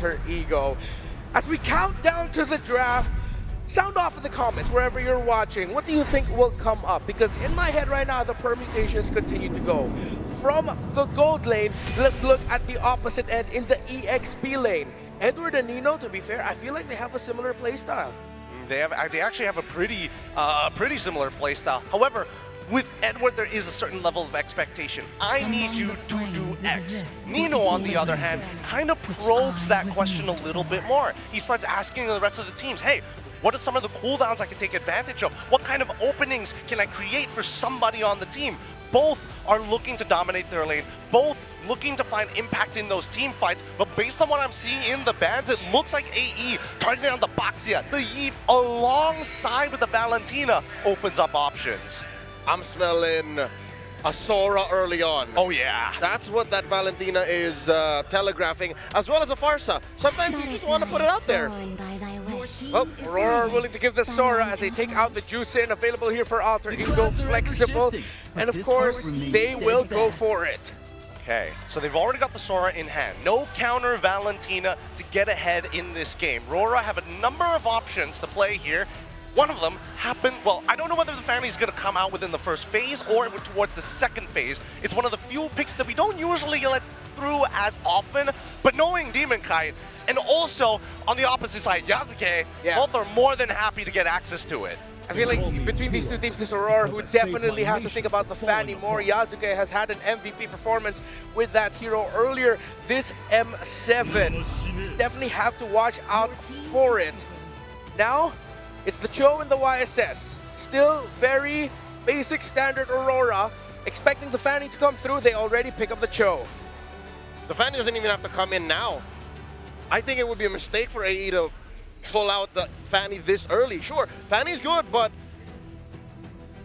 Alter Ego. As we count down to the draft, sound off in the comments wherever you're watching. What do you think will come up? Because in my head right now, the permutations continue to go. From the gold lane, let's look at the opposite end in the EXP lane. Edward and Nino, to be fair, I feel like they have a similar playstyle. They actually have a pretty similar playstyle. However, with Edward, there is a certain level of expectation. I need you to do X. Nino, on the other hand, kind of probes that question a little bit more. He starts asking the rest of the teams, hey, what are some of the cooldowns I can take advantage of? What kind of openings can I create for somebody on the team? Both are looking to dominate their lane. Both looking to find impact in those team fights. But based on what I'm seeing in the bans, it looks like AE targeting on the Baxia, the Eve, alongside with the Valentina, opens up options. I'm smelling a Sora early on. Oh yeah. That's what that Valentina is telegraphing, as well as a Farsa. Sometimes you just want to put it out there. Well, Aurora are willing to give the Sora as they take out the Juicin, available here for Alter Ego, flexible. And of course, they will go for it. Okay, so they've already got the Sora in hand. No counter Valentina to get ahead in this game. Aurora have a number of options to play here. One of them happened, well, I don't know whether the family is going to come out within the first phase or towards the second phase. It's one of the few picks that we don't usually let through as often, but knowing Demon Kite, and also on the opposite side, Yasuke, both are more than happy to get access to it. I feel like between these two teams, it's Aurora who definitely has to think about the Fanny more. Yasuke has had an MVP performance with that hero earlier. This M7, definitely have to watch out for it. Now, it's the Cho and the YSS. Still very basic standard Aurora. Expecting the Fanny to come through, they already pick up the Cho. The Fanny doesn't even have to come in now. I think it would be a mistake for AE to pull out the Fanny this early. Sure, Fanny's good, but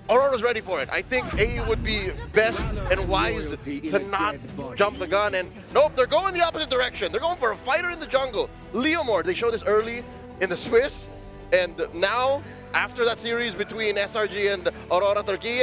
Aurora's ready for it. I think AE would be best and wise to not jump the gun. And nope, they're going the opposite direction. They're going for a fighter in the jungle. Leomord, they showed this early in the Swiss. And now, after that series between SRG and Aurora Turkey,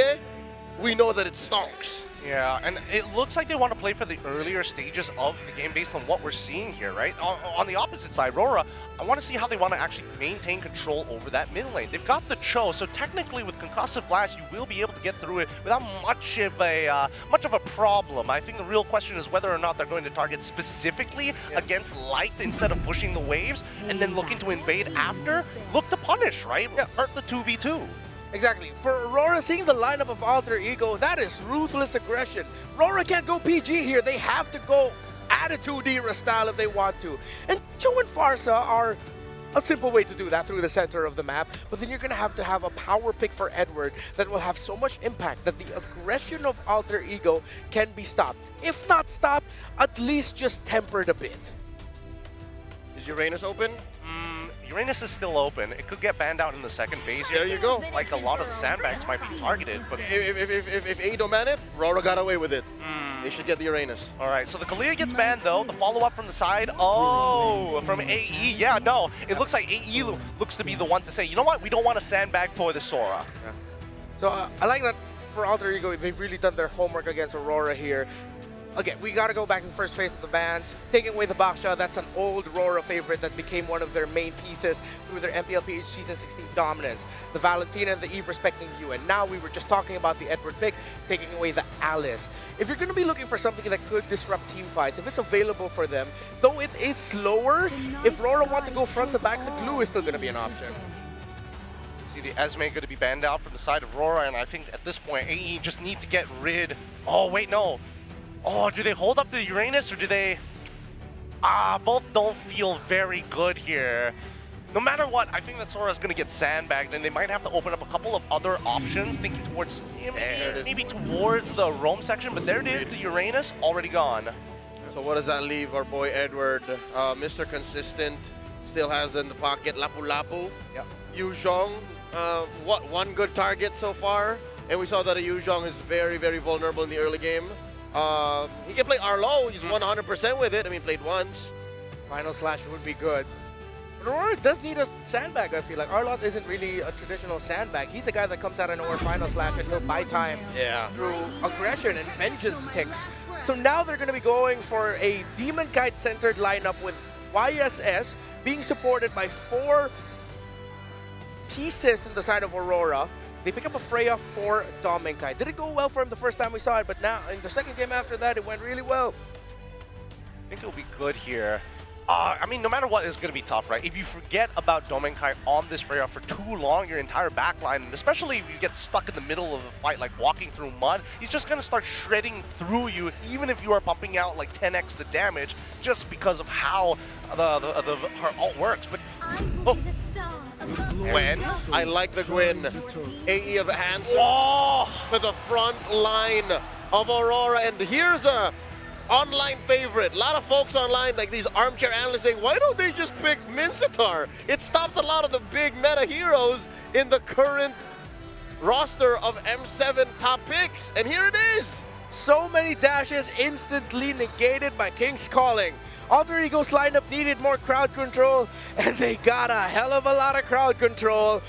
we know that it stonks. Yeah, and it looks like they want to play for the earlier stages of the game based on what we're seeing here, right? On the opposite side, Aurora, I want to see how they want to actually maintain control over that mid lane. They've got the Cho, so technically with Concussive Blast, you will be able to get through it without much of a problem. I think the real question is whether or not they're going to target specifically against Light instead of pushing the waves, and then looking to invade after. Look to punish, right? Hurt the 2v2. Exactly. For Aurora, seeing the lineup of Alter Ego, that is ruthless aggression. Aurora can't go PG here. They have to go Attitude Era style if they want to. And Cho and Farsa are a simple way to do that through the center of the map. But then you're going to have a power pick for Edward that will have so much impact that the aggression of Alter Ego can be stopped. If not stopped, at least just tempered a bit. Is Uranus open? Uranus is still open. It could get banned out in the second phase. There you go. Like a lot of the sandbags might be targeted. But if AE don't ban it, Aurora got away with it. They should get the Uranus. All right, so the Kalia gets banned though. The follow-up from the side, from AE. Yeah, no, it looks like AE looks to be the one to say, you know what, we don't want a sandbag for the Sora. Yeah. So I like that for Alter Ego, they've really done their homework against Aurora here. Again, we got to go back to the first phase of the bans. Taking away the Baksha, that's an old Aurora favorite that became one of their main pieces through their MLBB Season 16 dominance. The Valentina and the Eve respecting you. And now we were just talking about the Edward pick, taking away the Alice. If you're going to be looking for something that could disrupt team fights, if it's available for them, though it is slower, if Aurora want to go front to back, the glue is still going to be an option. See the Esme going to be banned out from the side of Aurora, and I think at this point, AE just need to get rid. Oh, wait, no. Oh, do they hold up the Uranus or do they... both don't feel very good here. No matter what, I think that Sora's going to get sandbagged, and they might have to open up a couple of other options, thinking towards, maybe towards the Rome section, but there it is, the Uranus, already gone. So what does that leave our boy Edward? Mr. Consistent, still has in the pocket Lapu Lapu. Yep. Yu Zhong, one good target so far, and we saw that Yu Zhong is very, very vulnerable in the early game. He can play Arlo, he's 100% with it. I mean, played once. Final Slash would be good. But Aurora does need a sandbag, I feel like. Arlot isn't really a traditional sandbag. He's the guy that comes out of nowhere Final Slash and he'll buy time through aggression and vengeance ticks. So now they're going to be going for a Demon Kite-centered lineup with YSS being supported by 4 pieces on the side of Aurora. They pick up a Freya for Dominkai. Didn't go well for him the first time we saw it, but now in the second game after that, it went really well. I think it'll be good here. I mean, no matter what, it's going to be tough, right? If you forget about Dominkai on this Freya for too long, your entire backline, and especially if you get stuck in the middle of the fight, like walking through mud, he's just going to start shredding through you, even if you are pumping out like 10x the damage, just because of how her ult works. But Gwen, I like the Gwen. AE of Hanson to the front line of Aurora, and here's a online favorite. A lot of folks online, like these armchair analysts, saying, why don't they just pick Mincetar? It stops a lot of the big meta heroes in the current roster of M7 top picks, and here it is. So many dashes instantly negated by King's Calling. Alter Ego's lineup needed more crowd control, and they got a hell of a lot of crowd control.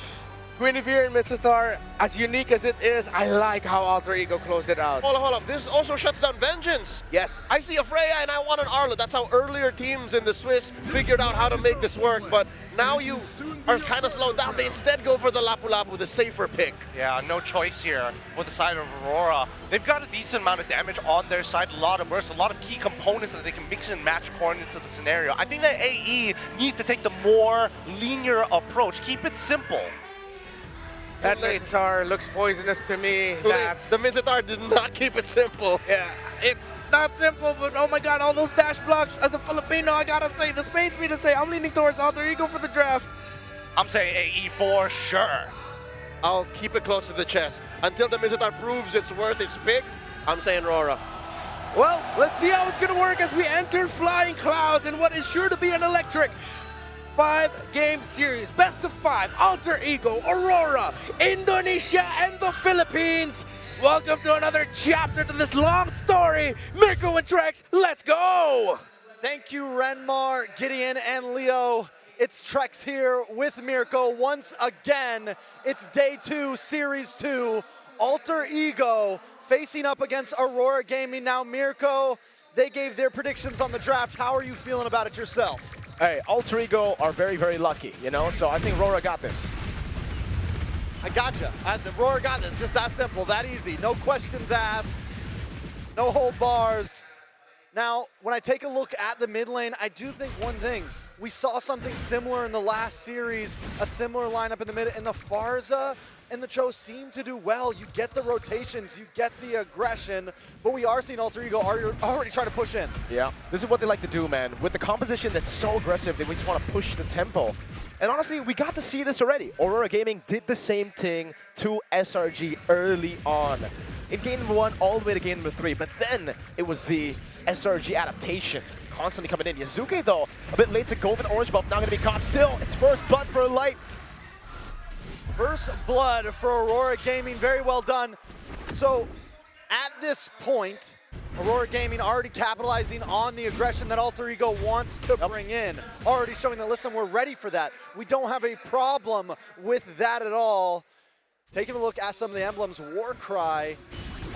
Guinevere and Mincetar, as unique as it is, I like how Alter Ego closed it out. Hold up. This also shuts down Vengeance. Yes. I see a Freya and I want an Arlo. That's how earlier teams in the Swiss figured out how to make this work. But now you are kind of slowed down. They instead go for the Lapu Lapu, the safer pick. Yeah, no choice here for the side of Aurora. They've got a decent amount of damage on their side, a lot of bursts, a lot of key components that they can mix and match according to the scenario. I think that AE need to take the more linear approach. Keep it simple. That Mincetar looks poisonous to me. The Mincetar did not keep it simple. Yeah, it's not simple, but oh my god, all those dash blocks. As a Filipino, I gotta say, this pains me to say, I'm leaning towards Alter Ego for the draft. I'm saying AE for sure. I'll keep it close to the chest. Until the Mincetar proves it's worth its pick, I'm saying Aurora. Well, let's see how it's gonna work as we enter Flying Clouds in what is sure to be an electric 5-game series, best of 5, Alter Ego, Aurora, Indonesia, and the Philippines. Welcome to another chapter to this long story. Mirko and Trex, let's go! Thank you, Renmar, Gideon, and Leo. It's Trex here with Mirko once again. It's day 2, series 2, Alter Ego facing up against Aurora Gaming. Now, Mirko, they gave their predictions on the draft. How are you feeling about it yourself? Hey, Alter Ego are very, very lucky, you know? So I think Aurora got this. I gotcha. Aurora got this. Just that simple, that easy. No questions asked, no hold bars. Now, when I take a look at the mid lane, I do think one thing. We saw something similar in the last series, a similar lineup in the mid, and the Farza and the Cho seem to do well. You get the rotations, you get the aggression, but we are seeing Alter Ego already try to push in. Yeah, this is what they like to do, man. With the composition that's so aggressive, they just want to push the tempo. And honestly, we got to see this already. Aurora Gaming did the same thing to SRG early on. In game number 1, all the way to game number 3, but then it was the SRG adaptation constantly coming in. Yazuke, though, a bit late to go with orange buff, not going to be caught still. It's first blood for Light. First blood for Aurora Gaming, very well done. So at this point, Aurora Gaming already capitalizing on the aggression that Alter Ego wants to bring in. Already showing that, listen, we're ready for that. We don't have a problem with that at all. Taking a look at some of the emblems, Warcry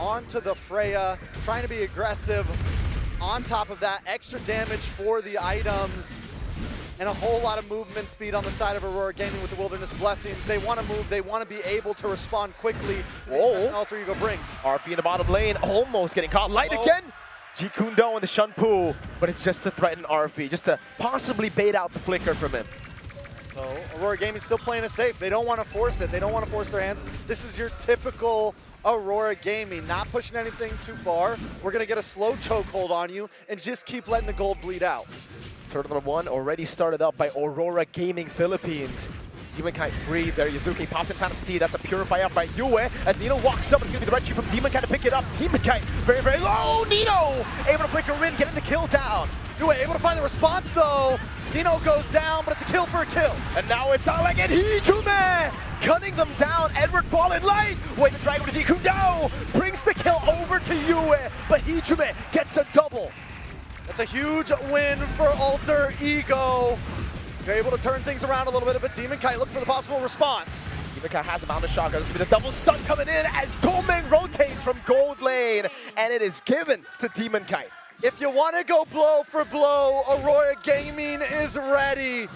onto the Freya, trying to be aggressive. On top of that, extra damage for the items. And a whole lot of movement speed on the side of Aurora Gaming with the Wilderness Blessings. They want to move, they want to be able to respond quickly to the aggression Alter Ego brings. RP in the bottom lane, almost getting caught. Light again! Jikundo and the Shunpu, but it's just to threaten RP, just to possibly bait out the flicker from him. So Aurora Gaming still playing it safe. They don't want to force it. They don't want to force their hands. This is your typical Aurora Gaming, not pushing anything too far. We're going to get a slow chokehold on you and just keep letting the gold bleed out. Turtle number 1 already started up by Aurora Gaming Philippines. Demonkai free there. Yazuki pops in Phantom T. That's a purify up by Yue. As Nino walks up, it's going to be the red tree from Demonkai to pick it up. Demonkai very, very low. Nino able to flicker in, getting the kill down. Yue able to find the response though. Nino goes down, but it's a kill for a kill. And now it's Alec and Hijume cutting them down. Edward falling light. Wait, the Dragon to Jikundo brings the kill over to Yue, but Hijume gets a double. That's a huge win for Alter Ego. They're able to turn things around a little bit, but Demonkai looking for the possible response. Demonkai has him on the shotgun. This will be the double stun coming in as Tomeng rotates from gold lane, and it is given to Demonkai. If you want to go blow for blow, Aurora Gaming is ready.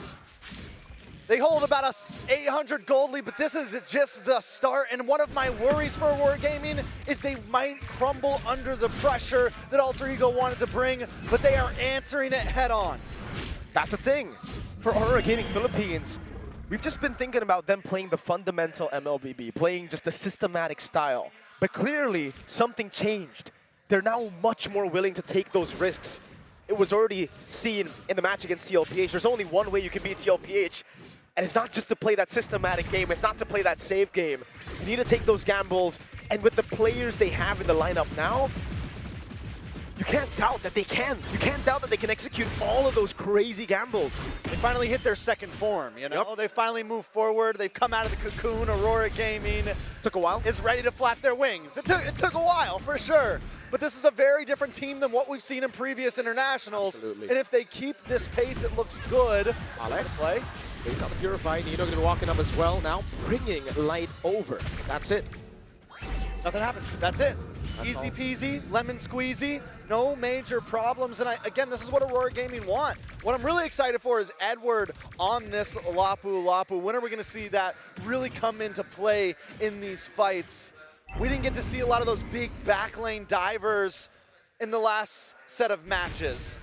They hold about a 800 gold lead, but this is just the start. And one of my worries for Aurora Gaming is they might crumble under the pressure that Alter Ego wanted to bring, but they are answering it head on. That's the thing. For Aurora Gaming Philippines, we've just been thinking about them playing the fundamental MLBB, playing just the systematic style. But clearly, something changed. They're now much more willing to take those risks. It was already seen in the match against TLPH. There's only one way you can beat TLPH, and it's not just to play that systematic game, it's not to play that safe game. You need to take those gambles, and with the players they have in the lineup now, you can't doubt that they can. You can't doubt that they can execute all of those crazy gambles. They finally hit their second form, you know? Yep. They finally moved forward. They've come out of the cocoon. Aurora Gaming took a while. Is ready to flap their wings. It took a while, for sure. But this is a very different team than what we've seen in previous internationals. Absolutely. And if they keep this pace, it looks good. Ale. Play. Base on the Purified. Nino going to be walking up as well. Now bringing Light over. That's it. Nothing happens. That's it. Easy peasy, lemon squeezy, no major problems. And again, this is what Aurora Gaming want. What I'm really excited for is Edward on this Lapu Lapu. When are we going to see that really come into play in these fights? We didn't get to see a lot of those big backlane divers in the last set of matches.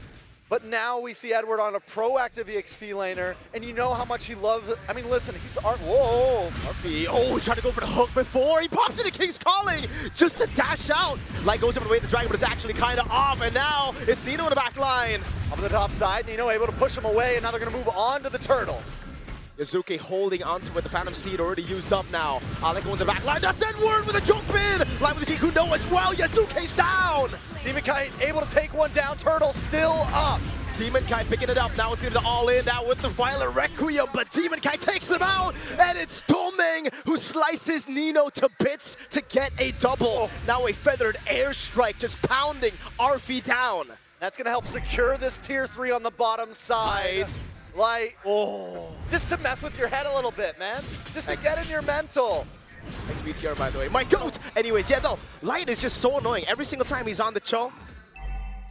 But now we see Edward on a proactive EXP laner, and you know how much he loves it. I mean, listen, he's whoa. RP, oh, he tried to go for the hook before. He pops into King's Calling just to dash out. Light goes over the way of the dragon, but it's actually kind of off, and now it's Nino in the back line. Up on the top side, Nino able to push him away, and now they're going to move on to the turtle. Yazuki holding onto it. The Phantom Steed already used up now. Ale going to the back line. That's Edward with a jump in. Line with the Kikuno as well. Yazuki's down. Demon Kite able to take one down. Turtle still up. Demon Kite picking it up. Now it's going to be the all-in now with the Violet Requiem. But Demon Kite takes him out. And it's Tomeng who slices Nino to bits to get a double. Now a feathered airstrike just pounding Arfi down. That's going to help secure this tier 3 on the bottom side. Like, just to mess with your head a little bit, man. Just to get in your mental. Thanks BTR, by the way. My goat! Anyways, yeah, no, Light is just so annoying. Every single time he's on the Cho,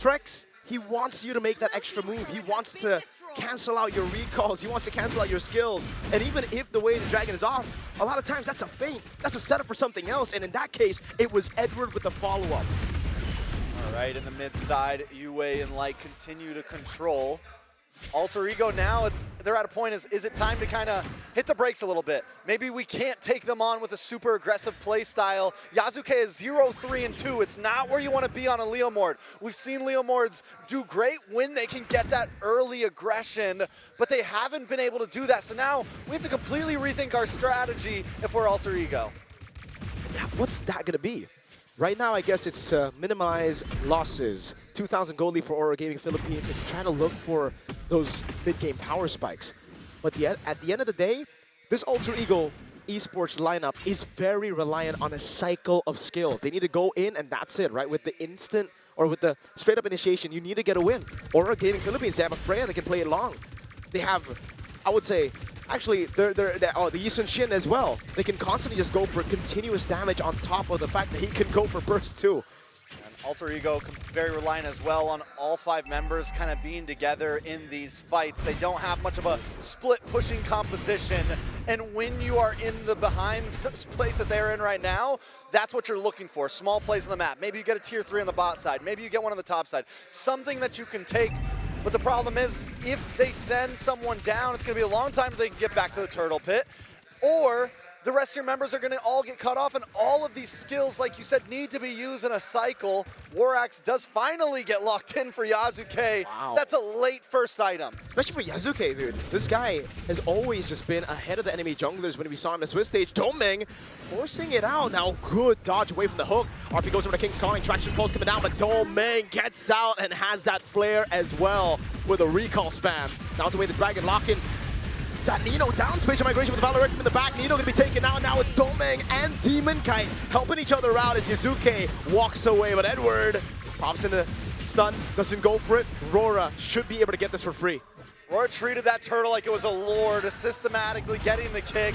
Trex, he wants you to make that extra move. He wants to cancel out your recalls. He wants to cancel out your skills. And even if the way the dragon is off, a lot of times that's a feint. That's a setup for something else. And in that case, it was Edward with the follow-up. All right, in the mid side, Yue and Light continue to control. Alter Ego now, they're at a point, is it time to kind of hit the brakes a little bit? Maybe we can't take them on with a super aggressive play style. Yasuke is 0-3-2. It's not where you want to be on a Leomord. We've seen Leomords do great when they can get that early aggression, but they haven't been able to do that. So now we have to completely rethink our strategy if we're Alter Ego. Yeah, what's that going to be? Right now, I guess it's to minimize losses. 2,000 gold lead for Aurora Gaming Philippines. It's trying to look for those mid-game power spikes. But at the end of the day, this Alter Ego Esports lineup is very reliant on a cycle of skills. They need to go in, and that's it, right? With the instant, or with the straight-up initiation, you need to get a win. Aurora Gaming Philippines, they have a Freya that can play it long. They have, I would say, actually, they're the Yisun Shin as well. They can constantly just go for continuous damage on top of the fact that he can go for burst too. And Alter Ego very reliant as well on all 5 members kind of being together in these fights. They don't have much of a split pushing composition. And when you are in the behind place that they're in right now, that's what you're looking for. Small plays on the map. Maybe you get a tier 3 on the bot side. Maybe you get one on the top side. Something that you can take. But the problem is, if they send someone down, it's going to be a long time until they can get back to the turtle pit. Or the rest of your members are going to all get cut off, and all of these skills, like you said, need to be used in a cycle. Warax does finally get locked in for Yasuke. Wow. That's a late first item. Especially for Yasuke, dude. This guy has always just been ahead of the enemy junglers when we saw him in the Swiss stage. Domeng forcing it out. Now, good dodge away from the hook. RP goes over to King's Calling. Traction pulse coming down, but Domeng gets out and has that flare as well with a recall spam. Now it's away the dragon lock-in. Is that Nino down? Spatial migration with the Valor in the back. Nino going to be taken out. Now it's Domeng and Demon Kite helping each other out as Yazuke walks away. But Edward pops in the stun, doesn't go for it. Aurora should be able to get this for free. Aurora treated that turtle like it was a lord, systematically getting the kick,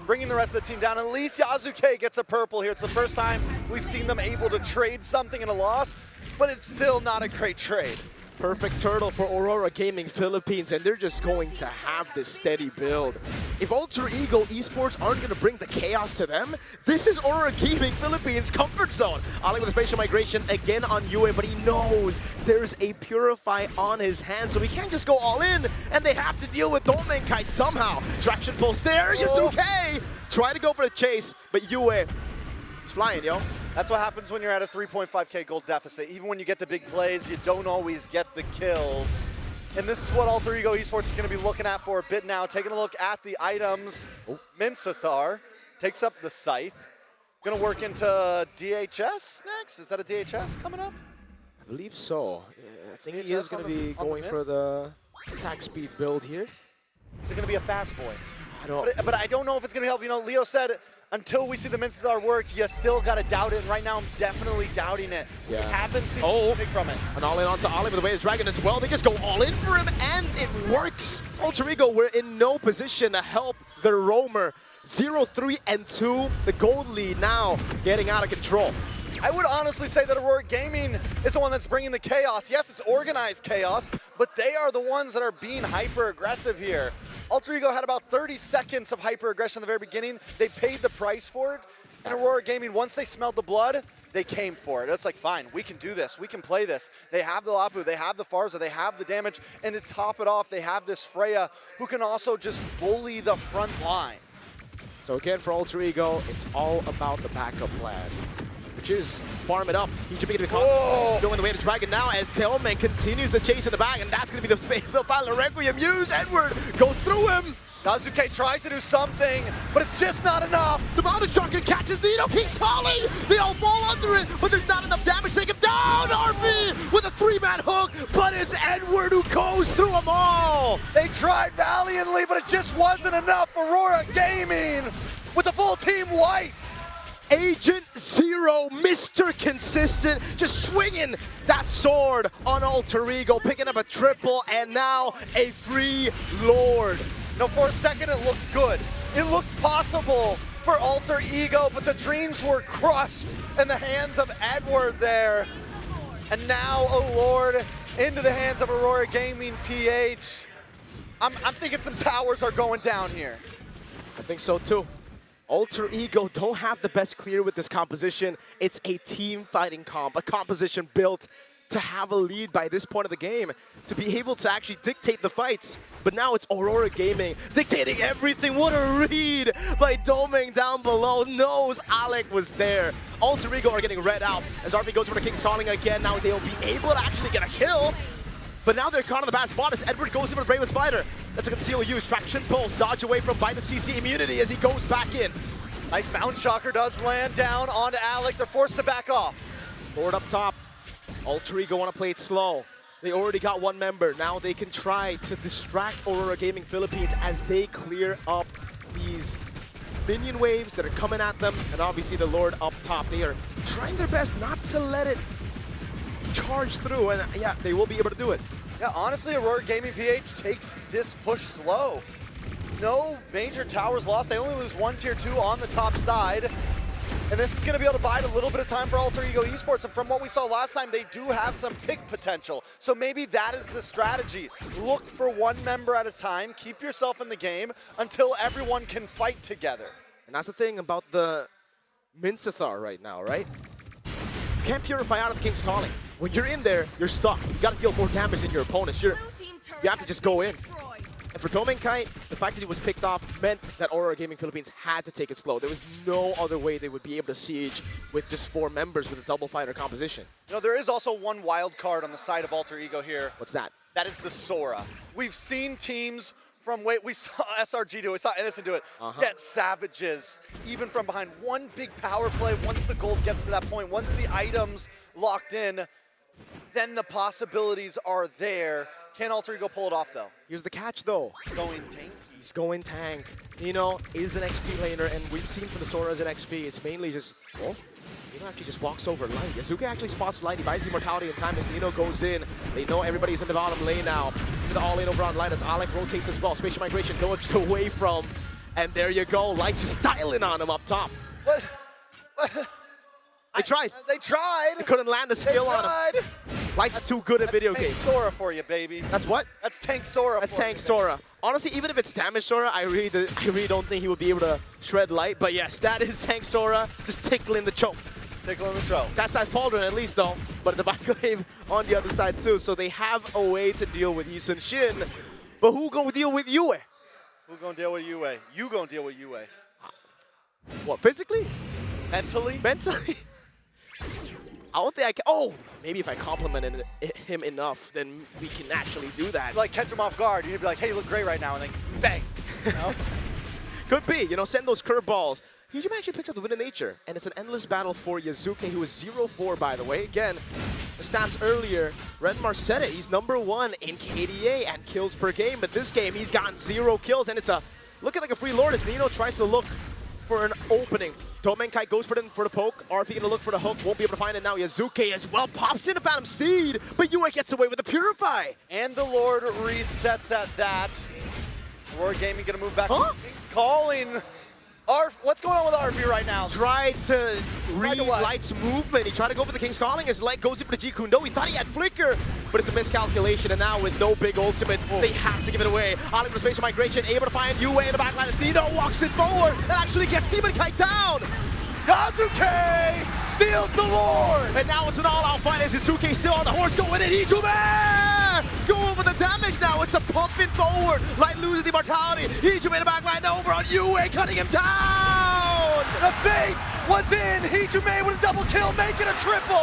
bringing the rest of the team down. At least Yasuke gets a purple here. It's the first time we've seen them able to trade something in a loss. but it's still not a great trade. Perfect turtle for Aurora Gaming Philippines, and they're just going to have this steady build. If Alter Ego Esports aren't going to bring the chaos to them, this is Aurora Gaming Philippines' comfort zone. Ali with a spatial migration again on Yue, but he knows there's a Purify on his hand, so he can't just go all in, and they have to deal with Kite somehow. Traction pulse there, Yasuke! Try to go for the chase, but Yue is flying, yo. That's what happens when you're at a 3.5k gold deficit. Even when you get the big plays, you don't always get the kills. And this is what Alter Ego Esports is going to be looking at for a bit now. Taking a look at the items. Minsathar takes up the Scythe. Going to work into DHS next. Is that a DHS coming up? I believe so. I think he DHS is going to be going for the attack speed build here. Is it going to be a fast boy? I don't. But I don't know if it's going to help. You know, Leo said until we see the Minsathar work, you still got to doubt it. And right now, I'm definitely doubting it. Yeah. We haven't seen anything from it. An all-in onto Ali with the way of Dragon as well. They just go all in for him, and it works. Alter Ego were in no position to help their roamer. 0-3-2, the gold lead now getting out of control. I would honestly say that Aurora Gaming is the one that's bringing the chaos. Yes, it's organized chaos, but they are the ones that are being hyper-aggressive here. Alter Ego had about 30 seconds of hyper-aggression at the very beginning. They paid the price for it. And Aurora Gaming, once they smelled the blood, they came for it. It's like, fine, we can do this. We can play this. They have the Lapu, they have the Farza, they have the damage. And to top it off, they have this Freya who can also just bully the front line. So again, for Alter Ego, it's all about the backup plan, which is farm it up. He should be going the way to Dragon now as Delman continues the chase in the back, and that's going to be the final Requiem use. Edward goes through him. Dazuke tries to do something, but it's just not enough. The Mountain Sharker catches Nino, keeps falling. They all fall under it, but there's not enough damage. Take him down, RV, with a 3-man hook, but it's Edward who goes through them all. They tried valiantly, but it just wasn't enough. Aurora Gaming with the full team white. Agent Zero, Mr. Consistent, just swinging that sword on Alter Ego, picking up a triple, and now a free Lord. No, for a second it looked good. It looked possible for Alter Ego, but the dreams were crushed in the hands of Edward there. And now a Lord into the hands of Aurora Gaming PH. I'm thinking some towers are going down here. I think so too. Alter Ego don't have the best clear with this composition. It's a team fighting comp, a composition built to have a lead by this point of the game, to be able to actually dictate the fights. But now it's Aurora Gaming dictating everything. What a read by Doming down below. Knows Alec was there. Alter Ego are getting read out as RP goes for the King's Calling again. Now they'll be able to actually get a kill. But now they're caught on the bad spot as Edward goes in for the Bravest Spider. That's a conceal use. Traction pulse, dodge away from by the CC immunity as he goes back in. Nice Mountain Shocker does land down onto Alec. They're forced to back off. Forward up top. Alter Ego want to play it slow. They already got one member. Now they can try to distract Aurora Gaming Philippines as they clear up these minion waves that are coming at them. And obviously the Lord up top. They are trying their best not to let it charge through. And yeah, they will be able to do it. Yeah, honestly, Aurora Gaming PH takes this push slow. No major towers lost. They only lose one tier 2 on the top side. And this is going to be able to bide a little bit of time for Alter Ego Esports. And from what we saw last time, they do have some pick potential. So maybe that is the strategy. Look for one member at a time. Keep yourself in the game until everyone can fight together. And that's the thing about the Minsathar right now, right? You can't purify out of the King's Calling. When you're in there, you're stuck. You got to deal more damage than your opponents. You have to just go in. And for Kai, the fact that he was picked off meant that Aurora Gaming Philippines had to take it slow. There was no other way they would be able to siege with just 4 members with a double fighter composition. You know, there is also one wild card on the side of Alter Ego here. What's that? That is the Sora. We've seen teams from, we saw SRG do it, we saw Innocent do it, get savages, even from behind. One big power play, once the gold gets to that point, once the items locked in, then the possibilities are there. Can Alter Ego pull it off, though? Here's the catch, though. Going tanky. He's going tank. Nino is an XP laner, and we've seen for the Sora as an XP, it's mainly just, well, Nino actually just walks over Light. Yasuke actually spots Light. He buys the immortality in time as Nino goes in. They know everybody's in the bottom lane now. To the all-in over on Light as Alec rotates as well. Spatial migration dodged away from, and there you go. Light just styling on him up top. What? They tried. They tried. They couldn't land the skill on him. Light's too good at video Tank games. Sora for you, baby. That's what? That's Tank Sora. That's for Tank you, Sora. Honestly, even if it's damage Sora, I really don't think he would be able to shred Light. But yes, that is Tank Sora just tickling the choke. Tickling the choke. That's Pauldron at least though, but the Backlave on the other side too. So they have a way to deal with Yi Sun-shin. But who gonna deal with Yue? Who gonna deal with Yue? You gonna deal with Yue. What, physically? Mentally? Mentally? I don't think I can. Oh, maybe if I complimented him enough, then we can actually do that. Like catch him off guard. You'd be like, hey, you look great right now, and then bang. You know? Could be, you know, send those curveballs. Hijime actually picks up the win in nature, and it's an endless battle for Yazuke, who is 0-4, by the way. Again, the stats earlier, Renmar said it, he's #1 in KDA and kills per game, but this game he's gotten 0 kills, and it's looking like a free lord as Nino tries to look for an opening. Domenkai goes for the poke, RP gonna look for the hook, won't be able to find it now. Yazuke as well pops in a Phantom Steed, but Yue gets away with the Purify. And the Lord resets at that. Aurora Gaming gonna move back. Huh? King's calling. What's going on with RP right now? Tried to read Light's movement. He tried to go for the King's Calling. His Light goes in for the Jikundo. He thought he had Flicker, but it's a miscalculation. And now with no big ultimate, they have to give it away. Ollie for Spatial Migration, able to find Yue in the backline as Nino walks it forward and actually gets Demon Kite down. Yazuke steals the Lord! And now it's an all-out fight as Yazuke still on the horse going in. Hijime! Going for the damage now. It's a pumping forward. Light loses the mortality. Hijime in the backline over on Yue, cutting him down! The bait was in. Hijime with a double kill, making a triple.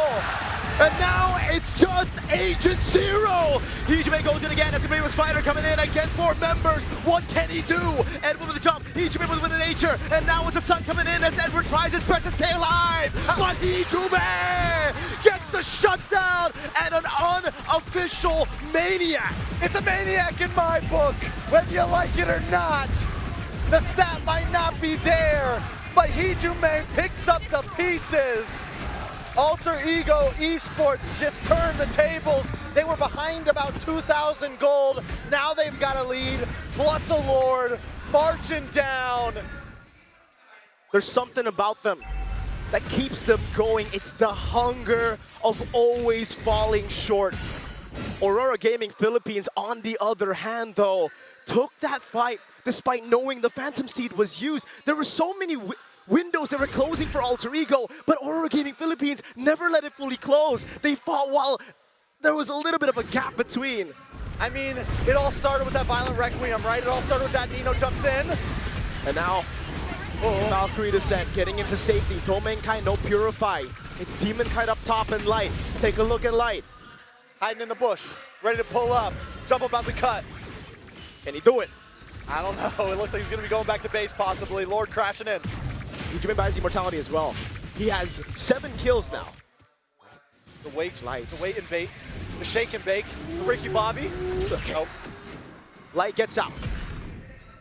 And now it's just Agent Zero. Hijime goes in again as the Brave Spider coming in against 4 members. What can he do? Edward with the jump. Hijime with the nature. And now it's the sun coming in as Edward tries his best to stay alive. But Hijime gets the shutdown and an unofficial maniac. It's a maniac in my book, whether you like it or not. The stat might not be there, but Hijime picks up the pieces. Alter Ego Esports just turned the tables. They were behind about 2,000 gold. Now they've got a lead, plus a Lord, marching down. There's something about them that keeps them going. It's the hunger of always falling short. Aurora Gaming Philippines, on the other hand, though, took that fight despite knowing the Phantom Steed was used. There were so many windows that were closing for Alter Ego, but Aurora Gaming Philippines never let it fully close. They fought while there was a little bit of a gap between. I mean, it all started with that Violent Requiem, right? It all started with that Nino jumps in. And now, Valkyrie Descent getting into safety. Domenkai, no Purify. It's Demon Kite up top and Light. Take a look at Light. Hiding in the bush, ready to pull up. Jump about the cut. Can he do it? I don't know. It looks like he's going to be going back to base possibly. Lord crashing in. Hijime buys the Immortality as well. He has 7 kills now. The wait, Lights. the wait and bait, the shake and bake, the Ricky Bobby. Nope. Light gets out.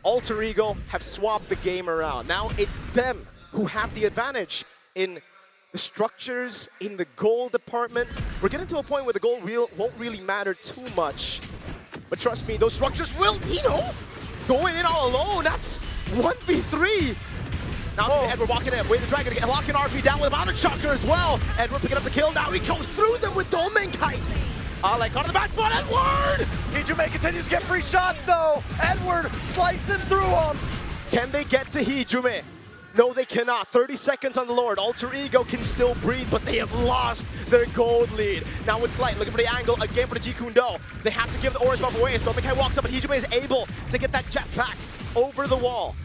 Alter Ego have swapped the game around. Now it's them who have the advantage in the structures, in the goal department. We're getting to a point where the goal won't really matter too much. But trust me, those structures will, going in all alone. That's 1v3. Now Edward walking in, way the dragon to get locking RP down with a Mountain Shocker as well. Edward picking up the kill, now he goes through them with Domenkai. Like on the back spot, Edward! Hijime continues to get free shots though. Edward slicing through him. Can they get to Hijime? No, they cannot. 30 seconds on the Lord. Alter Ego can still breathe, but they have lost their gold lead. Now it's Light looking for the angle, again for the Jikundo. They have to give the orange buff away, so Domenkai walks up, and Hijime is able to get that jet back over the wall.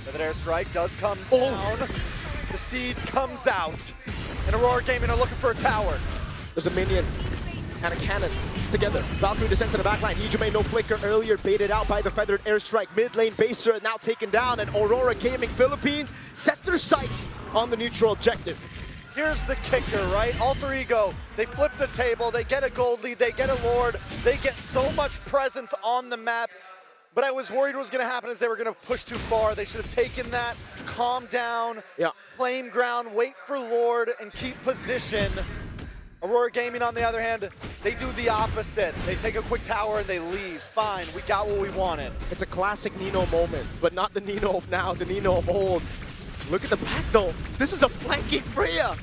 The airstrike does come down. The Steed comes out. And Aurora Gaming are looking for a tower. There's a minion and a cannon together. Valkyrie descent to the backline. Hijime no flicker earlier, baited out by the feathered airstrike. Mid lane baser now taken down, and Aurora Gaming Philippines set their sights on the neutral objective. Here's the kicker, right? Alter Ego, they flip the table, they get a gold lead, they get a Lord, they get so much presence on the map. But I was worried what was going to happen is they were going to push too far. They should have taken that, calm down, claim ground, wait for Lord, and keep position. Aurora Gaming, on the other hand, they do the opposite. They take a quick tower and they leave. Fine, we got what we wanted. It's a classic Nino moment, but not the Nino of now, the Nino of old. Look at the back though. This is a flanking Freya.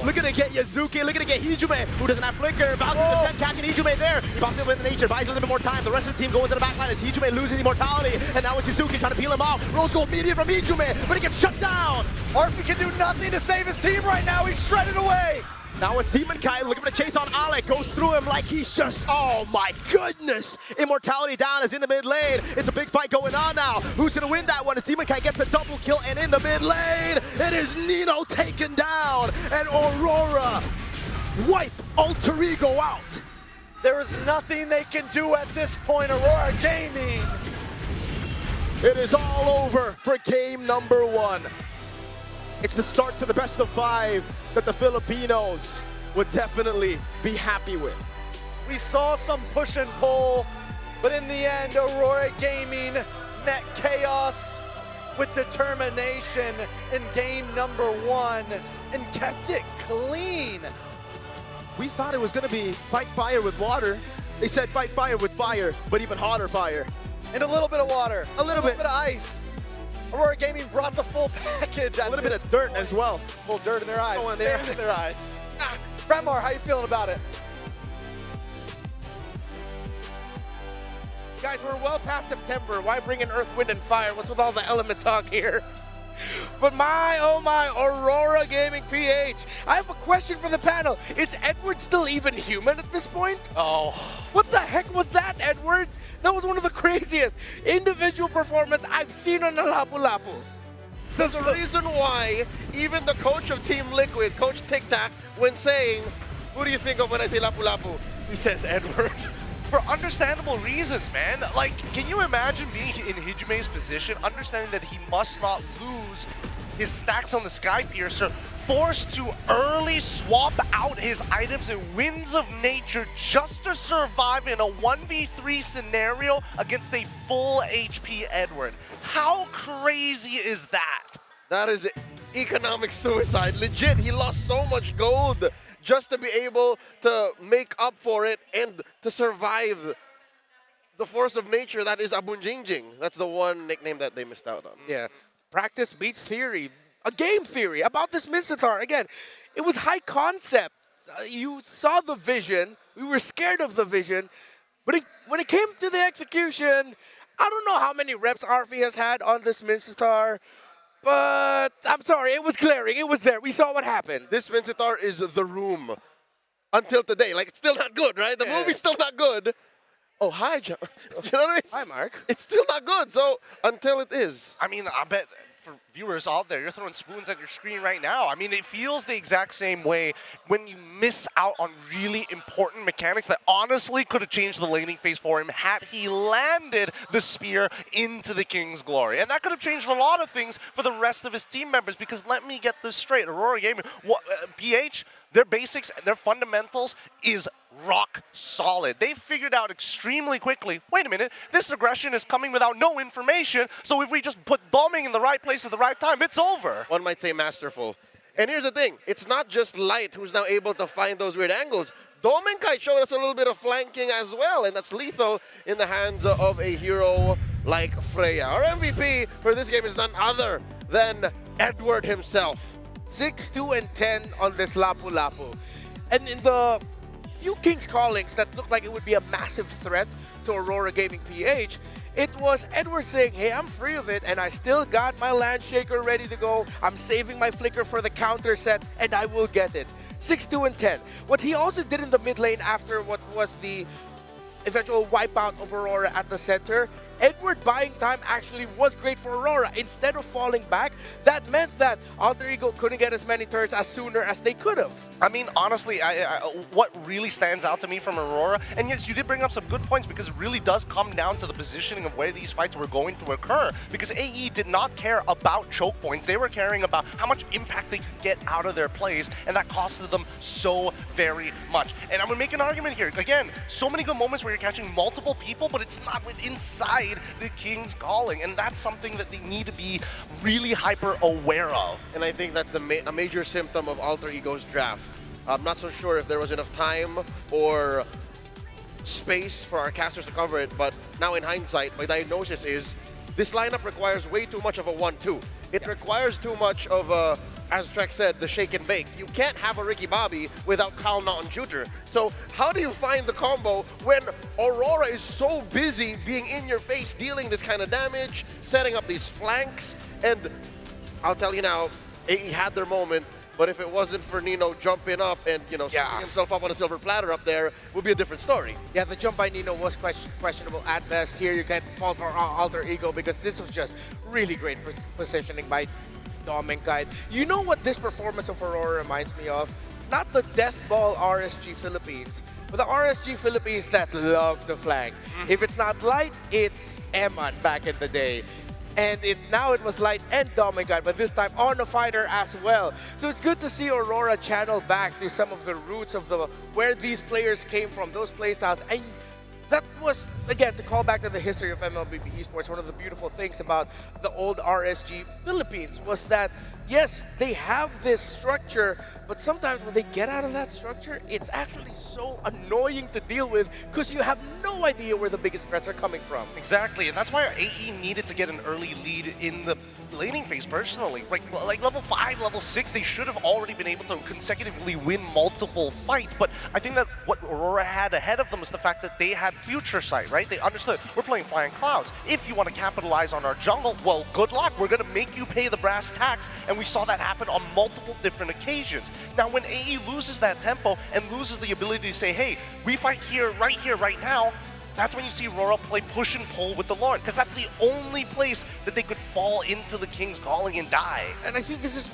Looking to get Yazuki, looking to get Hijume, who doesn't have flicker. About to catching Hijume there. Bounces in with nature, buys a little bit more time. The rest of the team going to the back line as Hijume loses immortality. And now it's Yazuki trying to peel him off. Rose gold immediate from Hijume, but he gets shut down. Arfi can do nothing to save his team right now. He's shredded away. Now it's Demon Kai looking for the chase on Alec. Goes through him like he's just, oh my goodness. Immortality down is in the mid lane. It's a big fight going on now. Who's going to win that one as Demon Kai gets a double kill, and in the mid lane, it is Nino taken down. And Aurora wipe Alter Ego out. There is nothing they can do at this point, Aurora Gaming. It is all over for game number 1. It's the start to the best of 5 that the Filipinos would definitely be happy with. We saw some push and pull, but in the end, Aurora Gaming met chaos with determination in game number 1 and kept it clean. We thought it was going to be fight fire with water. They said fight fire with fire, but even hotter fire. And a little bit of water. A little bit of ice. Aurora Gaming brought the full package. A little bit of dirt as well. A little dirt in their eyes. Oh, in their Sand in their eyes. Remar, how you feeling about it? Guys, we're well past September. Why bring in Earth, Wind, and Fire? What's with all the element talk here? But my, oh my, Aurora Gaming PH. I have a question for the panel. Is Edward still even human at this point? Oh. What the heck was that, Edward? That was one of the craziest individual performances I've seen on a Lapu Lapu. There's a reason why even the coach of Team Liquid, Coach Tic Tac, when saying, who do you think of when I say Lapu Lapu? He says Edward. For understandable reasons, man. Like, can you imagine being in Hijume's position, understanding that he must not lose his stacks on the Sky Piercer, forced to early swap out his items and Winds of Nature just to survive in a 1v3 scenario against a full HP Edward? How crazy is that? That is economic suicide. Legit, he lost so much gold just to be able to make up for it and to survive the force of nature that is Abunjingjing. That's the one nickname that they missed out on. Yeah, practice beats theory. A game theory about this Mincetar. Again, it was high concept. You saw the vision. We were scared of the vision. But when it came to the execution, I don't know how many reps Arfi has had on this Mincetar. But I'm sorry, it was glaring. It was there. We saw what happened. This Mincetar is the room until today. Like, it's still not good, right? The movie's still not good. Oh, hi, John. You know what I mean? Hi, Mark. It's still not good, so until it is. I mean, I bet for viewers out there, you're throwing spoons at your screen right now. I mean, it feels the exact same way when you miss out on really important mechanics that honestly could have changed the laning phase for him had he landed the spear into the King's Glory. And that could have changed a lot of things for the rest of his team members, because let me get this straight, Aurora Gaming, PH, their basics, their fundamentals is rock solid. They figured out extremely quickly, wait a minute, this aggression is coming without no information, so if we just put bombing in the right place at the right time, it's over. One might say masterful. And here's the thing, it's not just Light who's now able to find those weird angles. Domenkai showed us a little bit of flanking as well, and that's lethal in the hands of a hero like Freya. Our MVP for this game is none other than Edward himself. 6, 2, and 10 on this Lapu Lapu. And in the few King's Callings that looked like it would be a massive threat to Aurora Gaming PH, it was Edward saying, hey, I'm free of it, and I still got my Land Shaker ready to go. I'm saving my Flicker for the counter set, and I will get it. 6, 2, and 10. What he also did in the mid lane after what was the eventual wipeout of Aurora at the center, Edward buying time actually was great for Aurora. Instead of falling back, that meant that Alter Ego couldn't get as many turns as sooner as they could have. I mean, honestly, what really stands out to me from Aurora, and yes, you did bring up some good points, because it really does come down to the positioning of where these fights were going to occur, because AE did not care about choke points. They were caring about how much impact they could get out of their plays, and that costed them so very much. And I'm going to make an argument here. Again, so many good moments where you're catching multiple people, but it's not inside the King's Calling, and that's something that they need to be really hyper aware of. And I think that's a major symptom of Alter Ego's draft. I'm not so sure if there was enough time or space for our casters to cover it, but now in hindsight, my diagnosis is this lineup requires way too much of a 1-2. It requires too much of a, as Trek said, the shake and bake. You can't have a Ricky Bobby without Kyle Naughton Jr. So how do you find the combo when Aurora is so busy being in your face, dealing this kind of damage, setting up these flanks? And I'll tell you now, AE had their moment, but if it wasn't for Nino jumping up and, you know, scooping himself up on a silver platter up there, would be a different story. Yeah, the jump by Nino was questionable at best. Here you can't fault for Alter Ego because this was just really great positioning by Dom and Guide. You know what this performance of Aurora reminds me of? Not the death ball RSG Philippines, but the RSG Philippines that love to flank. If it's not Light, it's Eman back in the day. And now it was Light and Dom and Guide, but this time on a fighter as well. So it's good to see Aurora channel back to some of the roots of where these players came from, those playstyles. And that was, again, to call back to the history of MLBB Esports, one of the beautiful things about the old RSG Philippines was that, yes, they have this structure, but sometimes when they get out of that structure, it's actually so annoying to deal with because you have no idea where the biggest threats are coming from. Exactly, and that's why our AE needed to get an early lead in the laning phase personally. Like level 5, level 6, they should have already been able to consecutively win multiple fights, but I think that what Aurora had ahead of them was the fact that they had future sight, right? They understood, we're playing Flying Clouds. If you want to capitalize on our jungle, well, good luck. We're going to make you pay the brass tacks, and we saw that happen on multiple different occasions. Now, when AE loses that tempo and loses the ability to say, hey, we fight here, right now, that's when you see Aurora play push and pull with the Lord, because that's the only place that they could fall into the King's Calling and die. And I think this is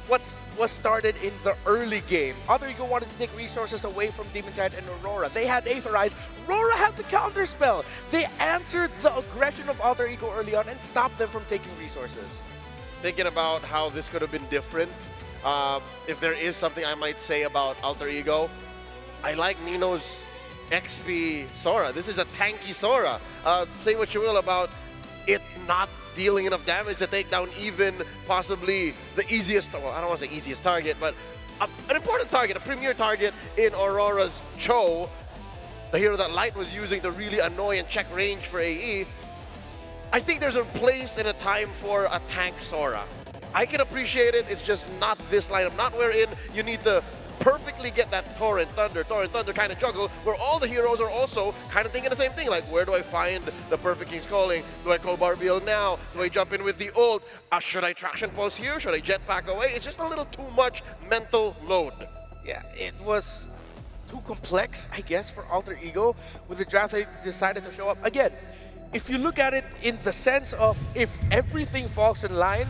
what was started in the early game. Alter Ego wanted to take resources away from Demon Knight and Aurora. They had Aetherize. Aurora had the counter spell. They answered the aggression of Alter Ego early on and stopped them from taking resources. Thinking about how this could have been different, if there is something I might say about Alter Ego, I like Nino's XP Sora. This is a tanky Sora. Say what you will about it not dealing enough damage to take down even possibly the easiest, well, I don't want to say easiest target, but an important target, a premier target in Aurora's Cho, the hero that Light was using to really annoy and check range for AE. I think there's a place and a time for a tank Sora. I can appreciate it, it's just not this lineup, not wherein you need to perfectly get that Torrent Thunder kind of juggle, where all the heroes are also kind of thinking the same thing, like, where do I find the perfect King's Calling? Do I call Barbiel now? Do I jump in with the ult? Should I traction pulse here? Should I jetpack away? It's just a little too much mental load. Yeah, it was too complex, I guess, for Alter Ego. With the draft, they decided to show up. Again, if you look at it in the sense of if everything falls in line,